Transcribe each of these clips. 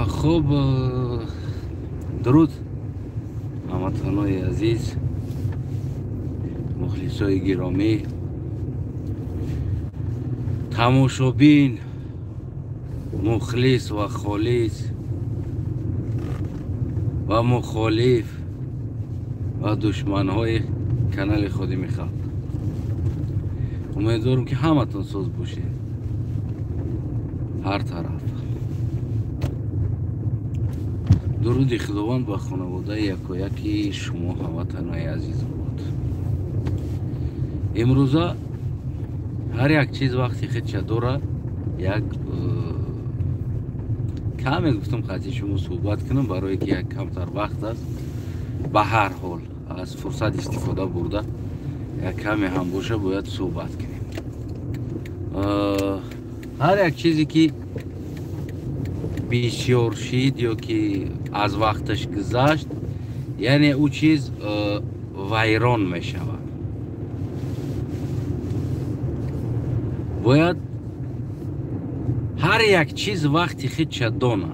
خب درود هموطنان عزیز، مخلصای گرامی، تماشابین مخلص و خالص و مخالف و دشمنهای کانال خادم خلق، امیدوارم که همتون سوز باشه هر طرف. درود خداوند با خانواده یک و یکی شما هموطنان عزیز بود. امروزه هر یک چیز وقتی خودش داره، یک کمی گفتم خاطر شما صحبت کنم برای که یک کمتر وقت است. به هر حال از فرصت استفاده برده یک کمی هم باشه باید صحبت کنیم. هر یک چیزی که بسیار شید یا که از وقتش گذشت، یعنی او چیز ویران می شود. باید هر یک چیز وقتی خودش دانه،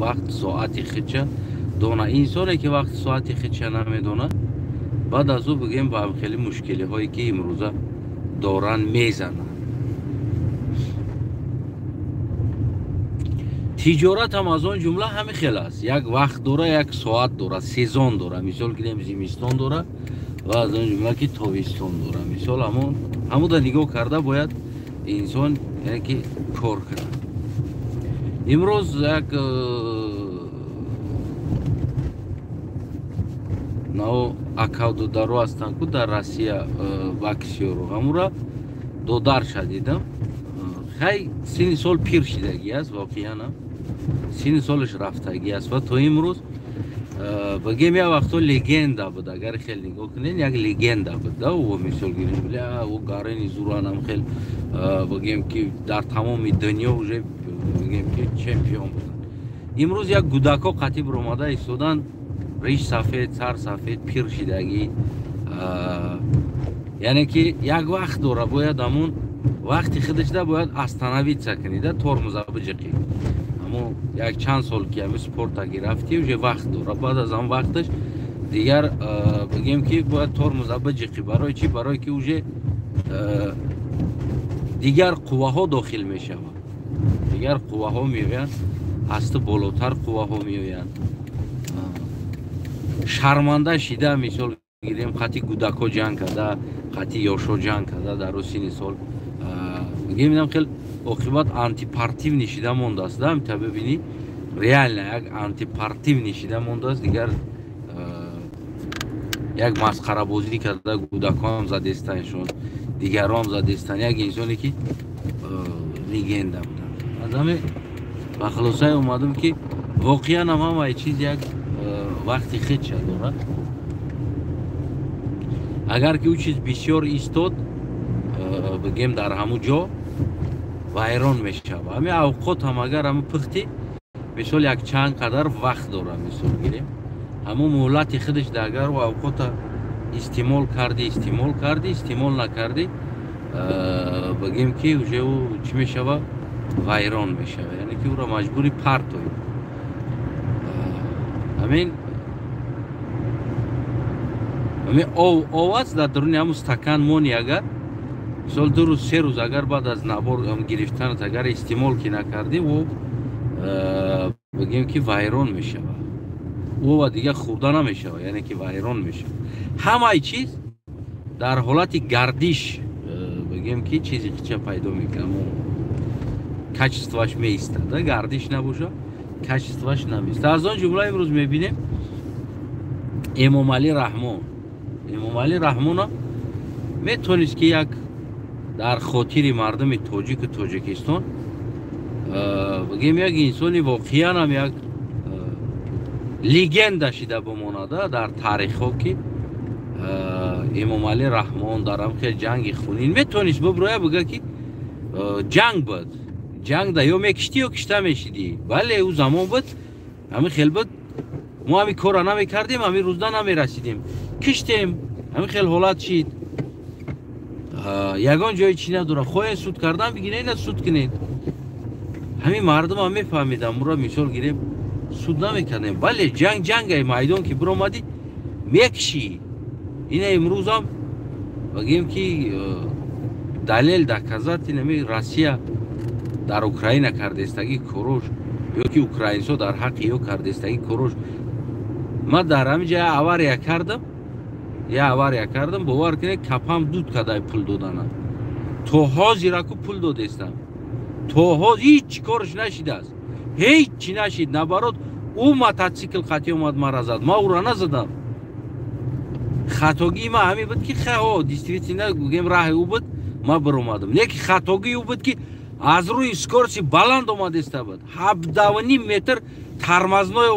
وقت ساعتی خودش دانه. انسانی که وقت ساعتی خودش نمیدونه، بعد از او بگیم با خیلی مشکلی هایی که امروزه دارن میزنن. تجارت هم از آن جمله همه خیلی است. یک وقت داره، یک ساعت داره، سیزن داره. مثال گیریم زمستان داره و از آن جمله که تابستان داره. مثال همون دا نگاه کرده باید انسان یعنی که کار کنه. امروز یک نو اکاودو درو هستن که در روسیه واکسیو رو همورا دودار شدیدم. خیلی سین سال پیر شدگی است، واقعا سین سالش رفتگی است و تا امروز بگیم یک وقتا لگنده بود. اگر خیلی نگاه کنین یک لگنده بود و مثال گیریم بله و گارین زوران هم خیلی بگیم که در تمام دنیا بگیم که چمپیون بودن. امروز یک گوداکا قطیب رو آمده ایستادن، ریش سفید، سر سفید، پیر شدگی. یعنی که یک وقت داره، باید همون وقتی خودش ده باید استانویت سکنیده ترمز بجقی. اما یک چند سال که همه سپورت گرفتی و وقت داره، بعد از آن وقتش دیگر بگیم که باید ترمز بجقی. برای چی؟ برای که اوجه دیگر قوه ها داخل می شود. دیگر قوه ها میوین است، بالاتر قوه ها میوین. شرمنده شده مثال گیریم خطی گوداکا جنگ کرده، خطی یاشا جنگ کرده در سین سال. میگه میدم خیلی عاقبت آنتی پارتیو نشیده مونده است. دم تا ببینی ریال نه یک آنتی پارتیو نشیده مونده است. دیگر یک مسخره بازی کرده، گوداکا هم زده استنشون، دیگر هم زده استن. یک انسانی که لگنده بودن. از همه به خلاصه اومدم که واقعا هم همه چیز یک وقتی خیلی شد داره. اگر که او چیز بسیار ایستاد بگیم در همون جا ویران میشه. همه اوقات هم اگر همه پختی مثال یک چند قدر وقت داره، مثال گیریم همون مولت خودش در اگر و اوقات استعمال کردی استعمال نکردی بگیم که اوجه او چی میشه ویران میشه. یعنی که او را مجبوری پرتوی. همین آواز در درون همون استکان مونی اگر مثال 2 روز 3 روز اگر بعد از نبار گرفتنت اگر استعمال که نکردی و بگیم که ویران میشه و دیگه خورده نمیشه، یعنی که ویران میشه. همه چیز در حالت گردش بگیم که چیزی که پیدا میکنه کچستواش میسته. گردش نباشه کچستواش نمیسته. از آن جمله امروز میبینیم امام علی رحمان میتونست که یک در خاطر مردم تاجیکستان بگیم یک انسانی واقعا هم یک لگنده شده بمانده در تاریخ ها که امام علی رحمان در هم خیلی جنگ خونین میتونست ببرویه بگه که جنگ بود، جنگ ده یا میکشتی یا کشته میشیدی. بله او زمان بود، همین خیلی بود، ما همین کار را نمیکردیم، همین روزدا نمیرسیدیم، کشتیم، همین خیلی حالت شید. یگان جای چی نداره، خواهی سود کردن بگینه نه سود کنید. همین مردم هم میفهمیدن مرا مثال گیریم سود نمیکنیم ولی جنگ میدان که برآمدی میکشی. این امروز هم بگیم که دلیل دکازات نمی روسیه در اوکراین کردستگی کروش یا که اوکراینسو در حق یو کردستگی کروش ما در همینجا اواریا کردم باور کنه کپام دود کدای پول دادن تو ها زیرا کو پول دادستم تو ها هیچ کارش نشیده است هیچ نشید نبارد او موتورسیکل خطی اومد مرا زد ما او را نزدم خطاگی ما همین بود که خو دیستریتینا گوگم راه او بود ما بر اومدم لیکن خطاگی او بود که از روی اسکورسی بلند اومد است بود 7.5 متر ترمزنای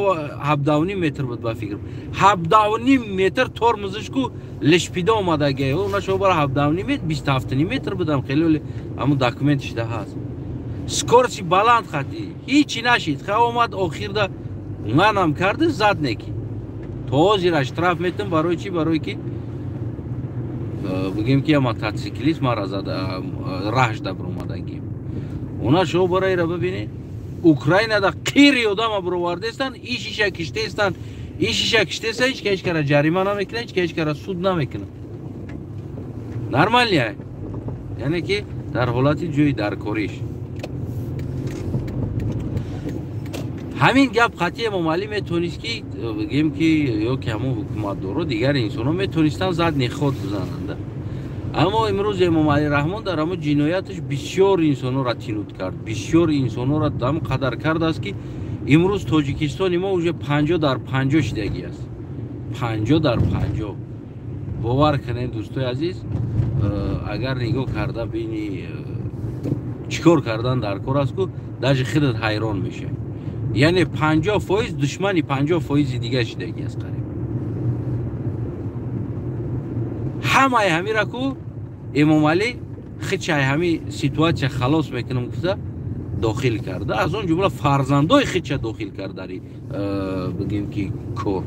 7.5 متر بود با فکرم 7.5 متر ترمزش کو لشپیده اومده گه اون شو برای 7.5 متر 27 متر بودم خیلی اما داکومنتش ده هست اسکورسی بلند خطی هیچی نشید خو اومد آخر ده منم کرده زد نکی تو زیر اشتراف میتونم برای چی برای کی بگیم که موتورسیکلیست ما را زد راهش دبر اومدن گیم اونا شو برای را ببینید اوکراین دا قیری آدم برآورده استن ایشیش کشته استن هیچ کس کرا جریمه نمیکنه هیچ کس کرا سود نمیکنه نرمالیه یعنی که در حالت جوی در کاریش همین گپ خطی ممالی میتونست که بگیم که یا که همون حکومت دارو دیگر انسان ها میتونستن زد نخود بزننده اما امروز امام علی رحمان در همون جنایتش بسیار انسان ها را تینود کرد بسیار انسان ها را دم قدر کرد است که امروز تاجیکستان ما اوجه 50 در 50 شدگی است 50 در 50 باور کنید دوستای عزیز اگر نگاه کرده بینی چیکار کردن در کار است که داج خودت حیران میشه یعنی 50% دشمنی 50% دیگه شدگی است قریب همه همی را کو امام علی خیلی همی سیتواسیون خلاص میکنم گفته داخل کرده از اون جمله فرزندای خیلی داخل کرده بگیم که کور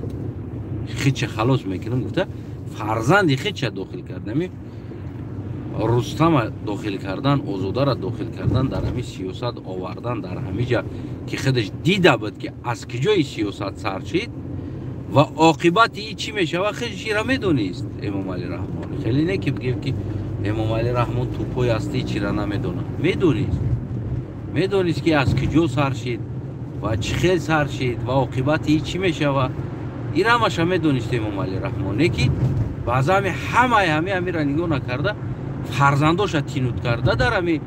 خیلی خلاص میکنم گفته فرزندی خیلی داخل کرده می رستم داخل کردن آزاده را داخل کردن در همین سیاست آوردن در همین جا که خودش دیده بود که از کجای سیاست سرچید و عاقبت ای چی میشه و خیلی چیرا میدونیست امام علی رحمان خیلی نه که بگیم که امام علی رحمان توپوی هستی چیرا نمیدونه میدونیست که از کجا سرشید و چی خیلی سرشید و عاقبت ای چی میشه و این همش میدونیست امام علی رحمان نه که بعضا همه را نگاه نکرده فرزنداش تینود کرده در همین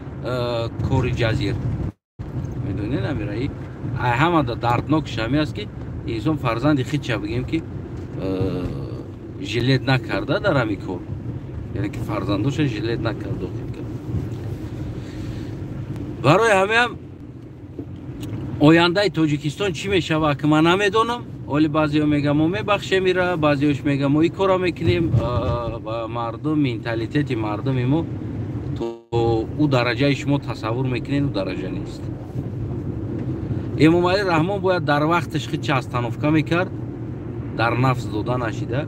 کوری جزیر میدونین امیرایی همه دردناک شمی است که اینسان فرزندی خیلی چه بگیم که جلد نکرده در همین کور یعنی که فرزنداش جلد نکرده برای همه هم آینده تاجیکستان چی میشه و که من نمیدونم ولی بعضی ها میگم ما میبخشه میره بعضی هاش میگم ما این کارا میکنیم و مردم منتالیتت مردم ما تو او درجه شما تصور میکنین او درجه نیست امام علی رحمان باید در وقتش خیلی استانوفکا میکرد در نفس دادن نشیده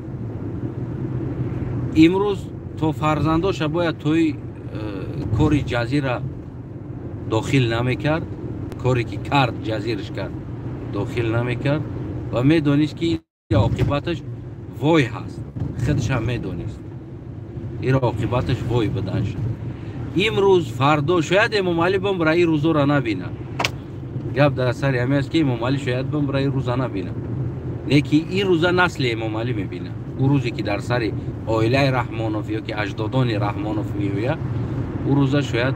امروز تو فرزنداش باید توی کاری جزیره داخل نمیکرد کاری که کرد جزیرش کرد داخل نمیکرد و میدونیست که عاقبتش وای هست خودش هم میدونیست این عاقبتش وای بدن شد امروز فردا شاید امام علی بم برای روزا را نبینه گپ در سر همه است که امام علی شاید بم برای روزا نبینه لیکن این روزا نسل امام علی میبینه او روزی که در سر عائله رحمانوف یا که اجدادان رحمانوف میویه او روزا شاید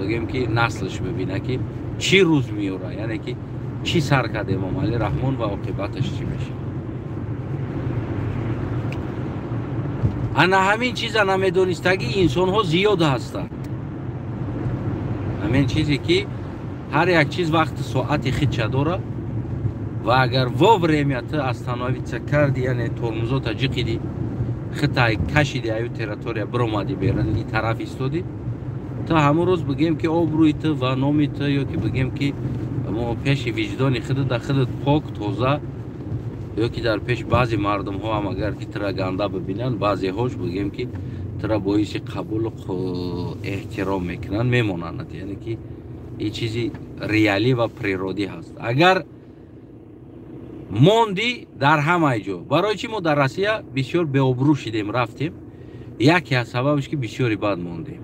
بگیم که نسلش ببینه که چی روز میوره یعنی که چی سر کرده امام علی رحمان و عاقبتش چی میشه انا همین چیزا نمیدونستگی انسان ها زیاد هستند همین چیزی که هر یک چیز وقت ساعت خیلی چه داره و اگر وابرمیت از تناویت کردی یعنی ترمزات جقیدی خطای کشیدی ایو تریتوریا برامدی بیرندی طرف استودی تا همون روز بگیم که آبرویت و نامیت یا که بگیم که ما پیش وجدان خودت در خودت پاک تازه یا که در پیش بعضی مردم ها هم اگر که ترا گنده ببینن بعضی هاش بگیم که ترا باعث قبول و احترام میکنن میمونند یعنی که این چیزی ریالی و پریرودی هست. اگر موندی در همه جا، برای چی ما در روسیه بسیار به ابرو شدیم رفتیم، یکی از سببش که بسیاری بد موندیم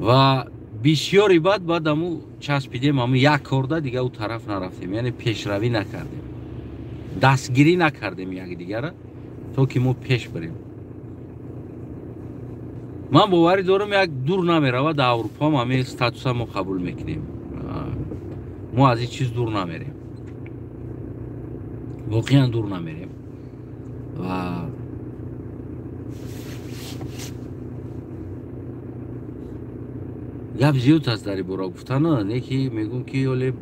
و بسیاری بعد همو چسبیدیم، همو یک کرده دیگه او طرف نرفتیم، یعنی پیشروی نکردیم، دستگیری نکردیم یک دیگر تا که ما پیش بریم. من باوری دارم یک دور نمیره در اروپا ما همه استاتوس ما قبول میکنیم، ما از این چیز دور نمیریم، واقعا دور نمیریم و گپ زیاد است در این باره گفتن. یکی میگم که ولی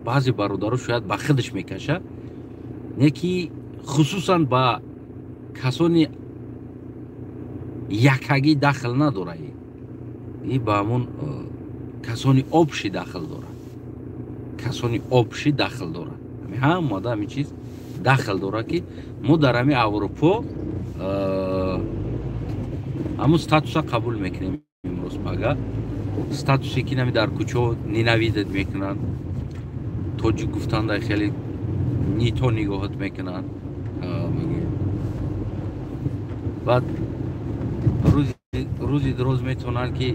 بعضی برادرها شاید به خودش میکشه، یکی خصوصا با کسانی یکگی دخل نداره، این با همون کسانی آبشی دخل داره، کسانی آبشی دخل داره، هم ماده همین چیز دخل داره که ما در همین اروپا همون استاتوس قبول میکنیم. امروز مگه استاتوسی که نمی در کوچه نینویدت میکنن، توجی گفتن در خیلی نیتو نگاهت میکنن، بعد روزی دروز میتونن که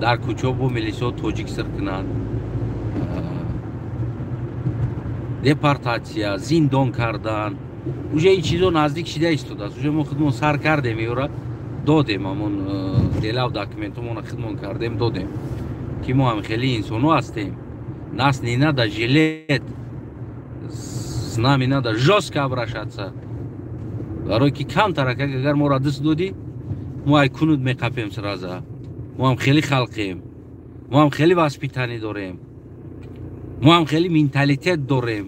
در کوچه با ملیسا توجیک سر کنن، دپارتاسیا، زندان کردن، اوجه این چیزا نزدیک شده ایستاده است. اوجه ما خودمون سر کردیم ایورا دادیم، همون دلاو داکیومنتمون خودمون کردیم دادیم که ما هم خیلی انسانو هستیم، ناس نینا دا ژیلت с нами надо жестко обращаться. برای که کم ترک اگر ما را دست دادی ما ای کنود میقپیم سرازه، ما هم خیلی خلقیم، ما هم خیلی واسپیتانی داریم، ما هم خیلی منتالیتت داریم،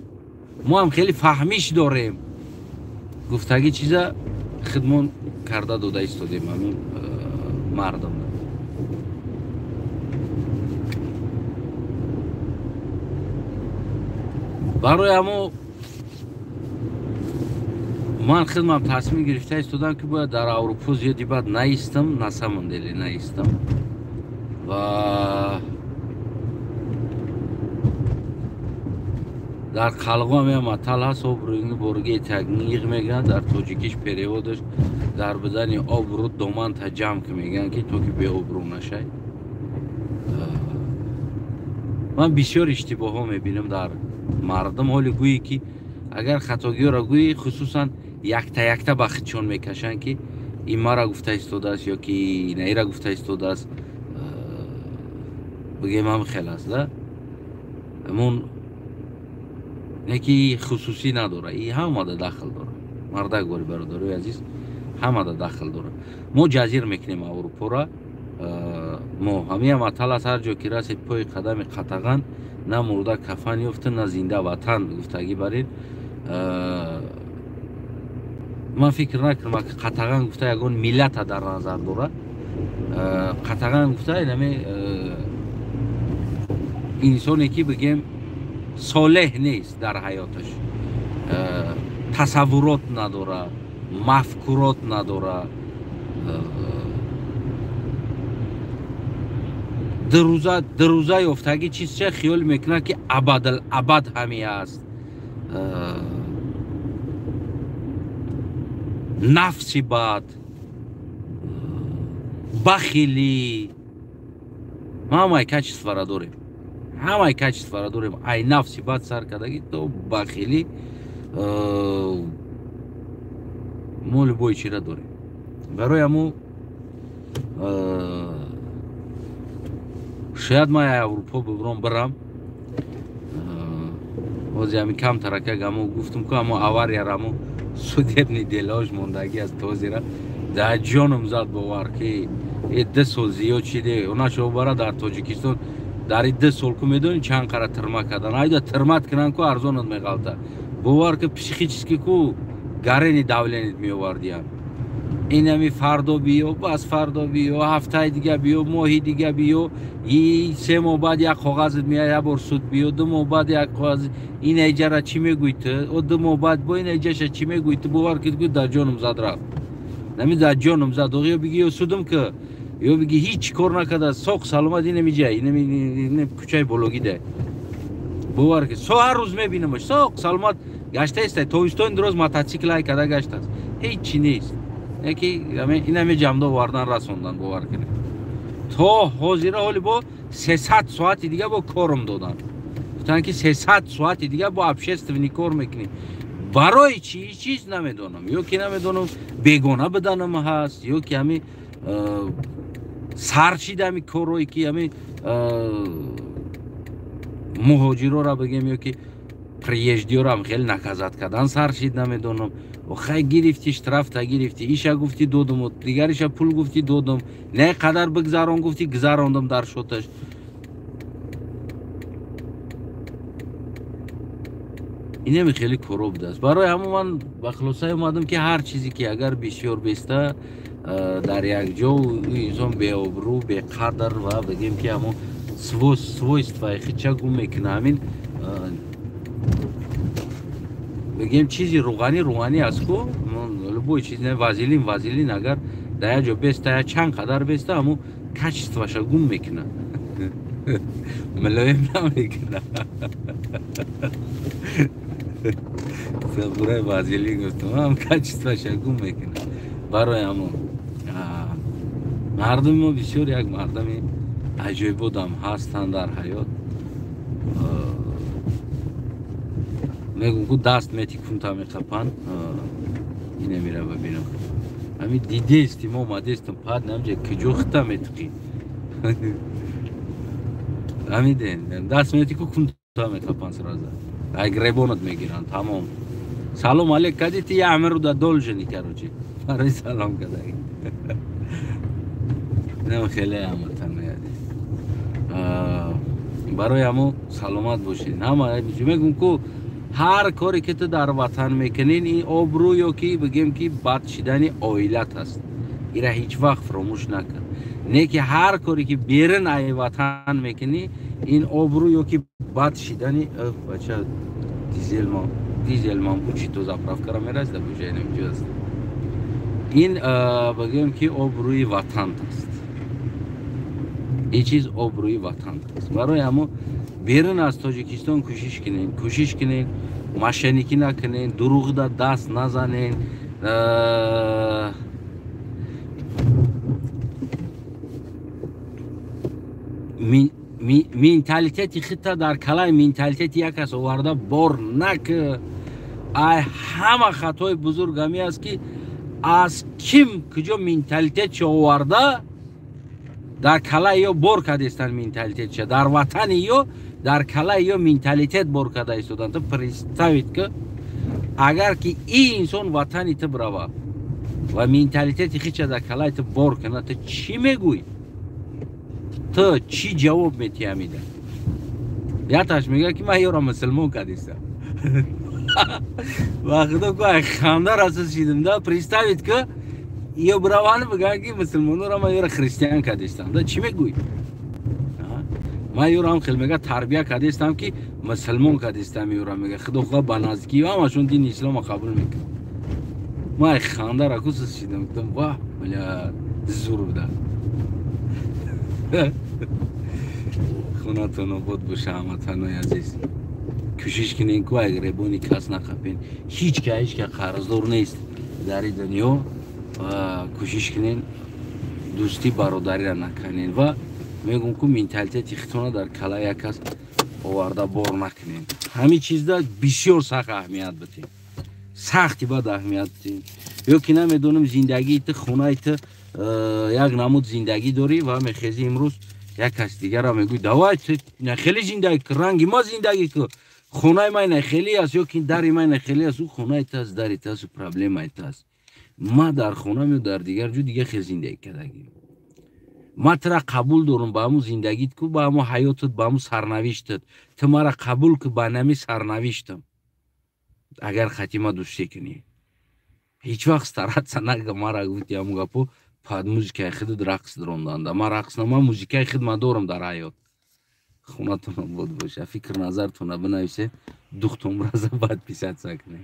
ما هم خیلی فهمیش داریم. گفتگی چیزا خدمون کرده داده ایستادیم همون مردم. برای همون من خودم تصمیم گرفته ایستادم که باید در اروپا زیادی بعد نیستم، نسمون دلی نیستم و در قلقام هم اتل هست آب رو برگه تکنیق میگن، در توجیکیش پریودش در بدن آب رو دومان تا جمع که میگن که تو که به آب رو نشه. من بسیار اشتباه ها میبینم در مردم، حالی گویی که اگر خطاگی را گویی خصوصا یک تا با خودشون میکشن که این ما را گفته ایستاده است یا که نه را گفته ایستاده است، بگیم هم خیلی است ده امون نکی خصوصی نداره، این همه ده داخل داره. مرده گوری برادروی عزیز همه ده داخل داره. ما جزیر میکنیم اروپا را، ما همه مطال از هر جا که رسید پای قدم قطغان نه مرده کفن یفته نه زنده وطن گفتگی برید. من فکر نکنم که قطغان گفته یکون ملت در نظر داره. قطغان گفته اینمی انسانی که بگیم صالح نیست در حیاتش، تصورات نداره، مفکورات نداره، در روزای افتگی چیز چه خیال میکنه که ابد همی است، نفسی بد، بخیلی، ما همه کچ سفره داریم، همه کچ سفره داریم. ای نفسی بد سر کدگی تو بخیلی مول بوی چی را داریم. برای همو شاید ما اروپا ببرم برم وزی همین کم ترکه گمو گفتم که همو آور یارمو سودیبنی دلاج موندگی از توزی را در جانم زد باور که 10 سال زیاد شده. اونا شو برا در تاجیکستان در 10 سال که میدونی چند قرار ترما کردن، ایدا ترمات کنن که ارزانت میغلطه باور که پشخی چیز که کو گرینی دولینت میوردیم. این همی فردا بیو، بس فردا بیو، هفته دیگه بیو، ماهی دیگه بیو، 3 ماه بعد یک کاغذ میاد، یک بار سود بیو، 2 ماه بعد یک کاغذ. این اجاره چی میگویت؟ و 2 ماه بعد با این اجاره چی میگویت؟ باور که در جانم زد رفت. نمی در جانم زد. دوغی بگی سودم که Yo bigi hiç korna kadar sok salma dinlemeyeceği. Yine küçük bologi de. Bu var ki so her roz mebinim. Sok salma gaçta iste. Toystoy'un droz motosiklay kadar gaçtas. Hiç neyiz. Ne ki yine mi camda vardan rasondan bu var ki. To hozira holi bu 300 saat دیگه bu korum dodan. Sanki 300 saat دیگه bu общественный kor mekni. برای چیز نمیدونم یا که نمیدونم بیگانه بدنم هست یا که همی سرچیده همی کروی که همی مهاجرو را بگیم یا که приезждиё ram хел наказат кардан саршид намедонам охай гирифти штраф та гирифти иша гуфти додум дигариша пул гуфти додум не қадар бигзарон гуфти гизарондам дар шоташ اینم خیلی کروب دست برای همون من با خلاصه اومدم که هر چیزی که اگر بسیار بیسته در یک جا انسان به ابرو به قدر و بگیم که همون свойства خیچه گم میکنه همین بگیم چیزی روغانی است کو любой چیز نه وازلین اگر در جا بیسته چند قدر بیسته همون کچیستواش گم میکنه ملایم نمیکنه برای وازلین گفتم هم کچیستواش گم میکنه برای همون مردم ما بسیار یک مردمی عجیب بودم هستند در حیات میگم که دست میتیکون تا میخپن اینه میره ببینم همین دیده استیم اومده استم پاد نمیشه کجا خطا میتقی همین دین دست میتیکون تا میخپن سرازه اگر ریبونت میگیرن تمام سلام علیک کدیتی یه عمر رو دا دول جنی کروچی برای سلام کدایی نم خیلی عملتن میادی برای همو سلامت باشید همه میگم که هر کاری که تو در وطن میکنین این آبرو یا که بگیم که بد شدن عائلت هست این را هیچ وقت فراموش نکن نه که هر کاری که بیرون ای وطن میکنی این آبرو یا که بد شدن بچه دیزل ما بوچی تو زفراف کرا میرست در بوچه نمیجو است این بگیم که آبروی وطن هست این چیز آبروی وطن هست برای همو بیرون از تاجیکستان کوشش کنین مشنیکی نکنین دروغ دا دست نزنین مینتالیتتی خطا در کلای مینتالیتتی یک کس آورده بار نکه ای همه خطای بزرگ همی است که از کیم کجا مینتالیتت چه آورده در کلای یا بار کدیستن مینتالیتت چه در وطن یا در کلای یا مینتالیتت بار کده ایستودن تو پریستاوید که اگر که این انسان وطنی تو بروا و مینتالیتت خیچه در کلای تو بار کنه تو چی میگوی تو چی جواب میتی همیده یا تاش میگه که من یورا مسلمان کدیستم وقتا که خانده راسه شیدم دا پریستاوید که یا براوانه بگه که مسلمان را من یورا خریستیان کدیستم دا چی میگوی ما یورا هم خیلی میگه تربیه کدیستم که مسلمان کدیستم یورا میگه خدا خواه بنازکی و همشون دین اسلام قبول میکنه ما خانده را کسیز شیدم گفتم واه بلا زور بوده خونتون آباد باشه همتون عزیز کوشش کنین که اگر ریبونی کس نخپین هیچ که قرضدار نیست در این دنیا کوشش کنین دوستی برادری را نکنین و میگم که مینتالیتی خیتونه در کلای یک کس آورده بار نکنین همین چیز دا بسیار سخت اهمیت بدین سختی باید اهمیت بدین یا که نمیدونم زندگی تو خونه تو یک نمود زندگی داری و میخیزی امروز یک کس دیگر را میگوی دوای نخیلی زندگی که رنگی ما زندگی که خونه ما نخیلی است یا که دری ما نخیلی است او خونه ایت است دری ایت است و پرابلم ایت است ما در خونه می در دیگر جو دیگه خیلی زندگی کردگیم ما ترا قبول دارم با همون زندگیت که با همون حیاتت با همون سرنوشتت تو ما را قبول که با نمی سرنوشتم اگر خطی ما دوستی کنی هیچ وقت ستارت سنگ ما را گویی همون گپو پاد موزیکای خود رقص دروندند ما رقص نما موزیکای خود ما دارم در حیات خونتون بود باشه فکر نظرتون بنویسه دختم رازه بعد پیشت سکنه